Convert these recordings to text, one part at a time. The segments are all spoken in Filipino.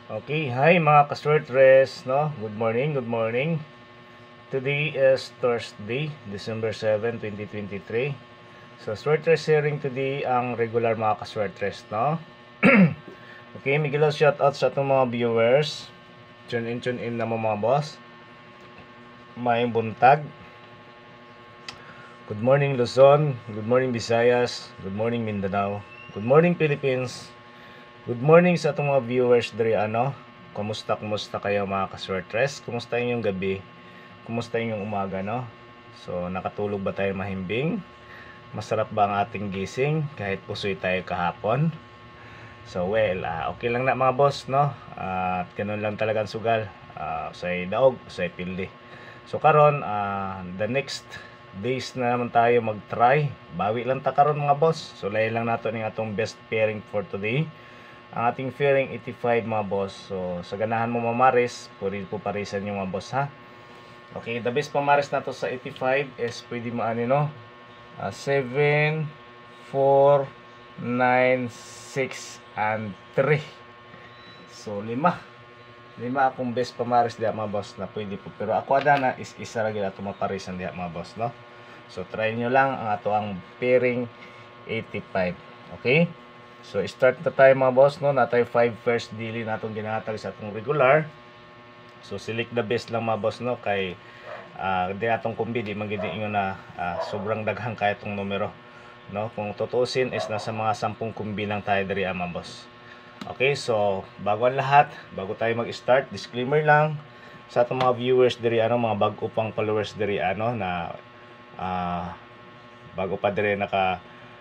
Okay, hi mga ka-Swertres, no? Good morning, good morning. Today is Thursday, December 7, 2023. So, Swertres sharing today ang regular mga ka-Swertres, no? Okay, Miguel, shoutout sa itong mga viewers. Tune in na mo mga boss. May buntag. Good morning Luzon, good morning Visayas, good morning Mindanao, good morning Philippines. Good morning sa itong mga viewers diri ano. Kumusta kayo mga ka-Swertres? Kumusta inyong gabi? Kumusta inyong umaga, no? So, nakatulog ba tayo mahimbing? Masarap ba ang ating gising kahit pusoy tayo kahapon? So, okay lang na mga boss, no? At ganun lang talaga ang sugal. Usay daog, usay pildi. So, karon the next days na naman tayo mag-try. Bawi lang ta karon mga boss. So, layan lang nato ning atong best pairing for today. Ang ating fairing 85 mga boss. So, sa ganahan mo mamaris, pwede po parisan yung mga boss ha. Okay, the best pamaris na to sa 85 is pwede mo ano no? 7, 4, 9, 6, and 3. So, 5 akong best pamaris diya mga boss na pwede po. Pero ako adana is isa ra gyud ato maparisan diya mga boss, no? So, try nyo lang ang ato ang pairing 85. Okay? So, start na tayo mga boss, no? Natay 5 first daily natong ginahatag sa atong regular. So, select the best lang mga boss, no? Kay, di atong kumbi, di magiging inyo na sobrang daghang kaya itong numero. No? Kung tutuusin is nasa mga 10 kumbi lang tayo dari mga boss. Okay, so, bago ang lahat, bago tayo mag-start, disclaimer lang sa atong mga viewers diri ano, mga bago pang followers diri ano na bago pa diri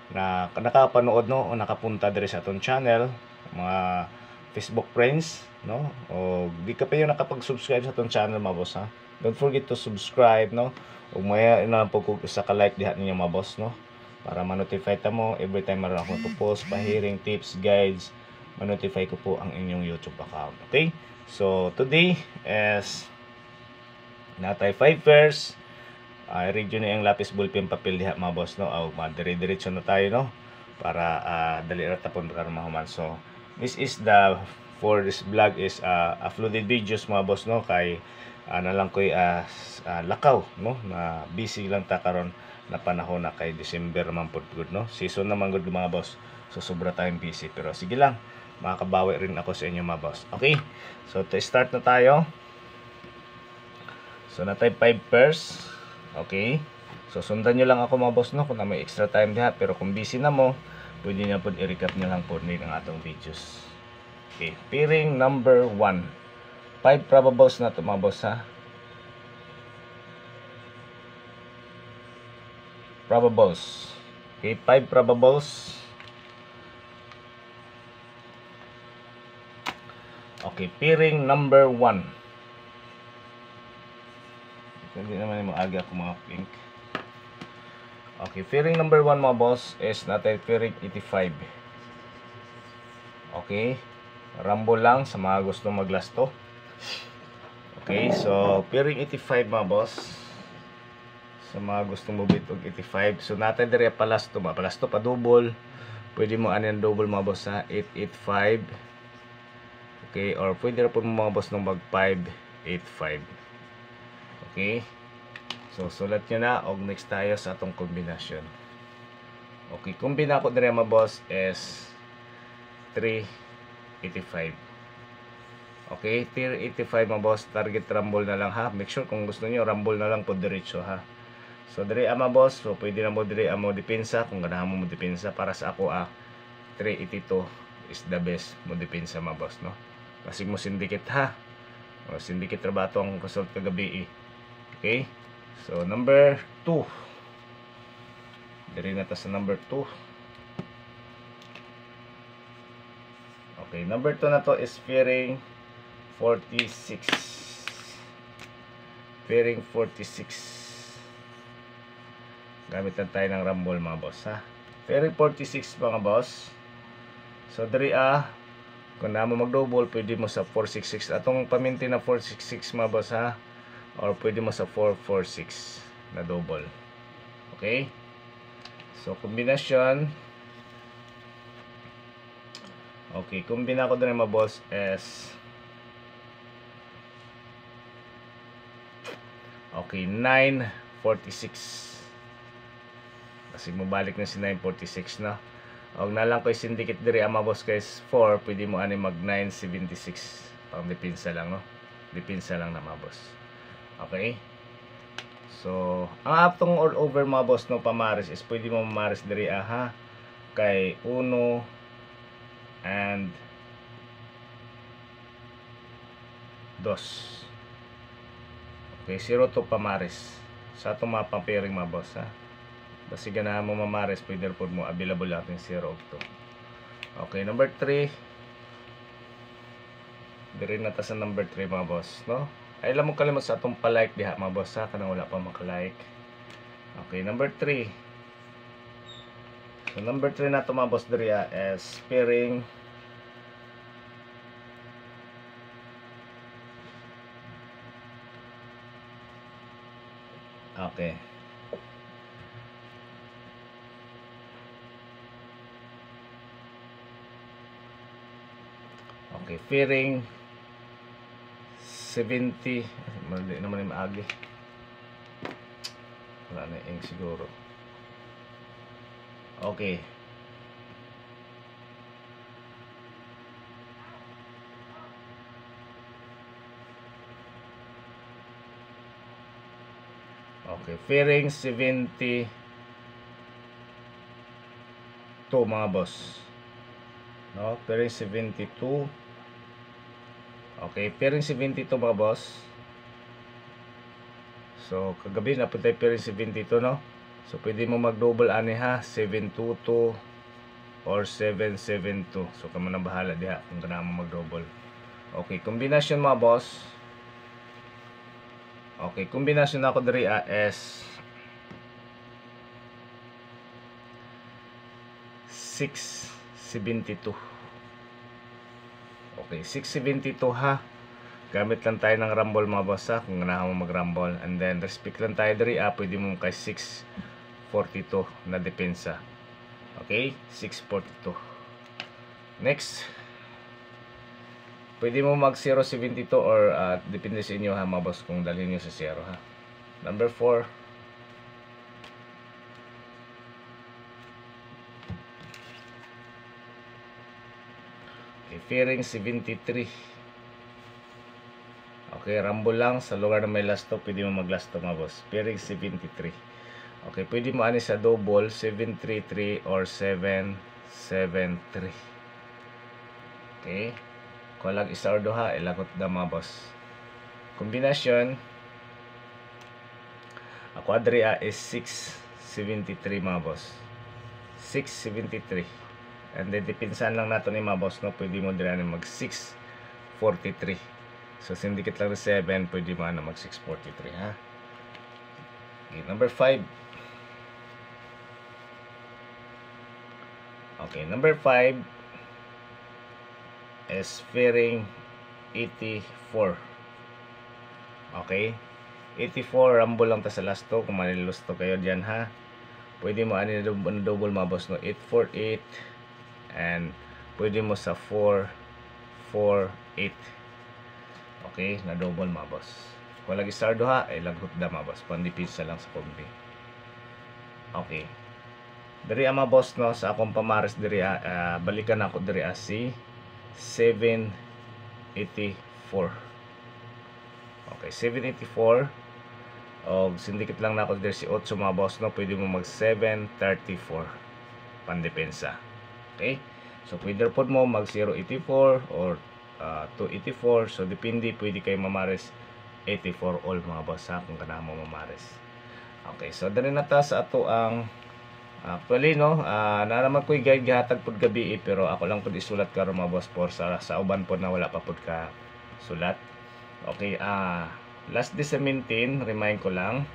nakapanood no o nakapunta diri sa atong channel, mga Facebook friends, no? O di ka pa yung nakapag-subscribe sa atong channel mga boss ha. Don't forget to subscribe, no? Ug maya na po ko sa ka-like diha ninyo mga boss, no? Para ma-notify ta mo every time meron akong post, pahiring, tips, guides, ma-notify ko po ang inyong YouTube account. Okay? So today is natay 5 pairs. I-read nyo na yung lapis ballpen papel diha mga boss, no? Dire-diretso na tayo, no? Para dali ra tapon karon mahuman. So this is the for this vlog is uploaded videos mga boss, no? Kay na lang koy lakaw, no? Na busy lang ta karon na panahon na kay December man pud good, no? Season naman good mga boss. So sobra tayong busy pero sige lang. Makakabawi rin ako sa inyo mga boss. Okay? So to start na tayo. So natay 5 pairs. Okay? So sundan nyo lang ako mga boss, no? Kung na may extra time diha. Pero kung busy na mo, pwede nyo po i-recap nyo lang po din ang atong videos. Okay. Pairing number 1. 5 probables na ito mga boss ha. Probables. Okay. 5 probables. Okay. Pairing number 1. Hindi naman yung aga ako mga pink. Okay, pairing number 1 mga boss is natin pairing 85. Okay, rumble lang sa mga gustong maglasto. Okay, so pairing 85 mga boss. Sa mga gustong mubit og 85. So natin dire palasto pa double. Pwede mo anan double mga boss ha, 885. Okay, or pwede ra po mga boss nung mag 585. Okay. So, sulat nyo na. Og next tayo sa atong kombinasyon. Okay, kombina ko dire mga boss is 385. Okay, 385 mga boss. Target rumble na lang ha. Make sure kung gusto nyo, rumble na lang po diretso ha. So, dire mga boss. So, pwede na mo dire mo depensa. Kung ganahan mo mo depensa. Para sa ako 382 is the best mo depensa mga boss, no? Kasi mo syndicate ha. O, syndicate trabato ang result kagabi Okay. So, number 2. Dari na ta sa number 2. Okay, number 2 na to is pairing 46. Pairing 46. Gamitan tayo ng rumble mga boss ha. Pairing 46 mga boss. So, dari kung na mo mag-double, pwede mo sa 466. Atong paminti na 466 mga boss ha. Or pwede mo sa 446 na double. Okay? So, kombinasyon. Okay, kombina ko din mga boss is Okay, 946. Kasi mabalik na si 946 na. Og nalang ko sindikit diri ang mga boss guys 4, pwede mo ani mag 976. Pang depensa lang no. Depensa lang na mga boss. Okay? So, ang atong all over mga boss no pamaris is pwede mo mamaris diri ha. Kay 1 and 2. Okay, 0 to pamaris. Sa itong mga pampiring mga boss ha. Basi ganahan mo mamaris, pwede po mo available natin 0 of 2. Okay, number 3. Diri na ta sa number 3 mga boss, no? Ay lang mo kalimot sa atong pa-like diha mga boss ha, kanang wala pa maka-like. Okay, number 3. So number 3 na to mga boss diri is pairing okay. Okay, pairing 70. Mali naman yung maagi. Wala na yung siguro. Okay. Okay, pairing 72 mga boss. No, pairing 72. Okay, pairing 72 mga boss. So, kagabi na po tayo pairing 72, no? So, pwede mo mag-double ani ha, 722 or 772. So, kamo na bahala diha kung kailangan mo mag-double. Okay, kombinasyon mga boss. Okay, kombinasyon ako diri is 672. Okay, 672 ha. Gamit lang tayo ng rumble mga boss ha, kung ganahan mo mag-rumble. And then, respect lang tayo diri pwede mo kay 642 na depensa. Okay, 642. Next, pwede mo mag 072 or depende sa inyo ha mga boss kung dalhin nyo sa 0 ha. Number 4. Okay, pairing 73. Okay, rumble lang sa lugar na may last to, pwede mo mag last to mga boss. Pairing 73. Okay, pwede mo ani sa double 733 or 773. Okay. Kung lang isa or duha, ilagot na mga boss. Kombinasyon ako adri is 673 mga boss. 673. And then dipinsan lang nato ni mga boss no, pwede mo dira mag 643. So sindikit lang na 7, pwede mo na mag 643 ha. Okay, number 5. Okay, number 5 is pairing 84. Okay, 84 rumble lang ta sa last to, kung manilos to kayo dyan ha. Pwede mo ani double mga boss no, 848 and pwede mo sa 448. Okay, na double mga boss. Kung lagi star duha ay laghot da mga boss, pandipisa lang sa kombi. Okay, diri mga boss no, sa akong pamares diri balikan ako diri si 784. Okay, 784. O sindikit lang na ako diri si 8 mga boss no, pwede mo mag 734 pandepensa. Okay, so pwede po mo mag 084 or 284. So depende, pwede kayo mamares 84 all mga boss ha, kung kailangan mo mamares. Okay, so dali na ta sa ato ang actually no, naraman ko guide gihatag pud gabi pero ako lang pud isulat karon mga boss for sa uban pod na wala pa pud ka sulat. Okay, last day sa maintain, remind ko lang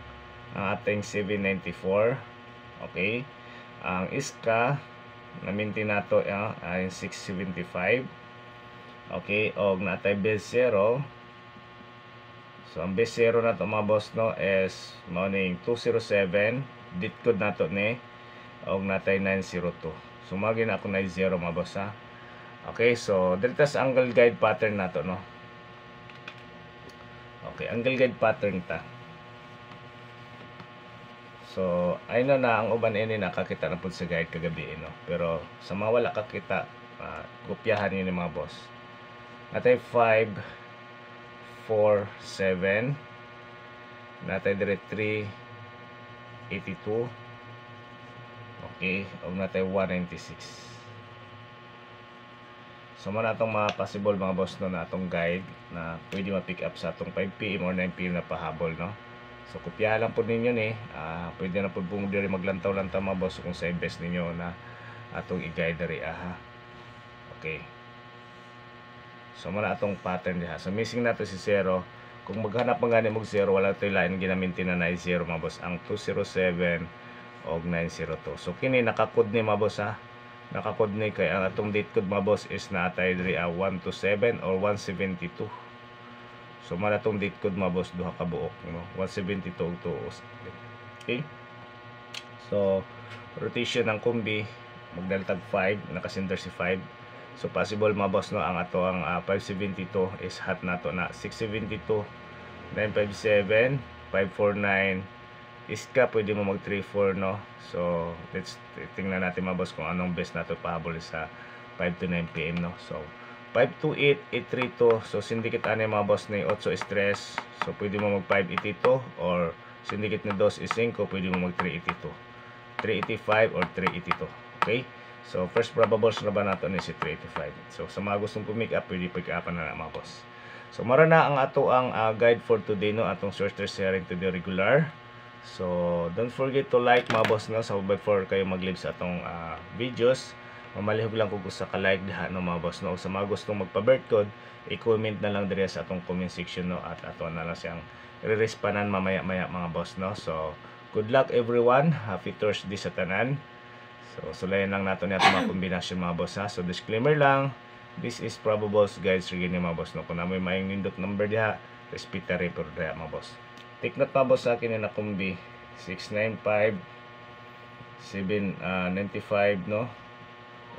ang ating 794. Okay, ang iska na maintain nato ay 675. Okay, og natay base 0. So ang base 0 nato mga boss no is morning 207. Dit code nato ni og natay 902. So magin ako na 0 mga boss ha. Okay, so dito sa angle guide pattern nato no. Okay, angle guide pattern ta. So I know na ang uban ini nakakita na pud sa guide kagabi no. Pero sa mga wala kakita, kopyahan niyo ni mga boss. Natay 5 4 7, natay dire 3 82. Okay, og natay 196. So man atong mga possible mga boss no na atong guide na pwede ma-pick up sa atong 5 PM or 9 PM na pahabol no. So kopyahan lang po ninyo ni, pwede na po pong diri maglantaw-lantaw mga boss kung sa invest ninyo na atong i-guide diri aha. Okay. So mana atong pattern diha. So missing nato si 0. Kung maghanap man gani mo 0, wala tay lain ginaminti na 0 mga boss, ang 207 og 902. So kini nakakod ni mga boss ha. Nakakod ni kay ang atong date code mga boss is natay diri 127 or 172. So man atong date code mga boss duha ka buok no, 172 og 207. Okay? So rotation ng kombi magdaltag 5, nakasender si 5. So possible mga boss no ang ato ang 572 is hot nato na 672, 957, 549 iska pwede mo mag 34 no. So let's tingnan natin mga boss kung anong best nato pahabol sa 5 to 9 PM no. So 528, 832. So syndicate ani mga boss ni 8 is 3. So pwede mo mag 582 or syndicate ni 2 is 5, pwede mo mag 382, 385 or 382. Okay? So first probables na ba nato ni si 385. So sa mga gustong pumick up, pwede pick up na mga boss. So mara na ang ato ang guide for today no, atong sorter sharing to the regular. So don't forget to like mga boss no, so before kayo mag-leave sa atong videos. Mamalihog lang kung sa ka-like diha no mga boss no. Sa mga gustong magpa-birth code, i-comment na lang dire sa atong comment section no, at ato na lang siyang i-respondan mamaya-maya mga boss no. So good luck everyone. Happy Thursday sa tanan. So sulayan lang nato ni atong mga kombinasyon mga boss ha. So disclaimer lang, this is probables guides regarding mga boss no. Kung namoy maayong nindot number diha, respeta report diha mga boss. Take note mga boss sa akin na kombi 695 795 no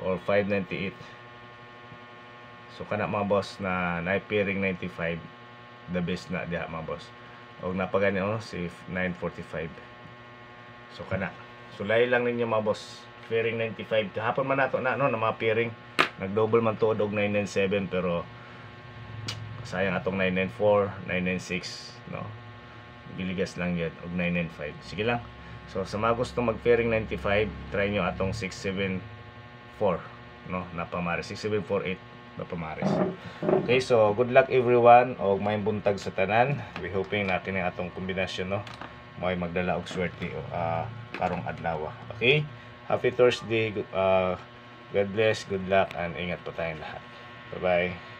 or 598. So kana mga boss na pairing 95, the best na diha mga boss. Og napagani si 945. So kana sulay lang ninyo mga boss, pairing 95 kahapon man nato na no na mga pairing nag-double man tuod og 997 pero sayang atong 994, 996 no. Biligas lang yan og 995. Sige lang. So sa mga gusto mag-pairing 95, try nyo atong 674 no, na pamares 6748 na pamares. Okay, so good luck everyone og may buntag sa tanan. We hoping na kini atong kombinasyon no may magdala og swerte karong adlaw. Okay? Happy Thursday. God bless, good luck and ingat po tayong lahat. Bye-bye.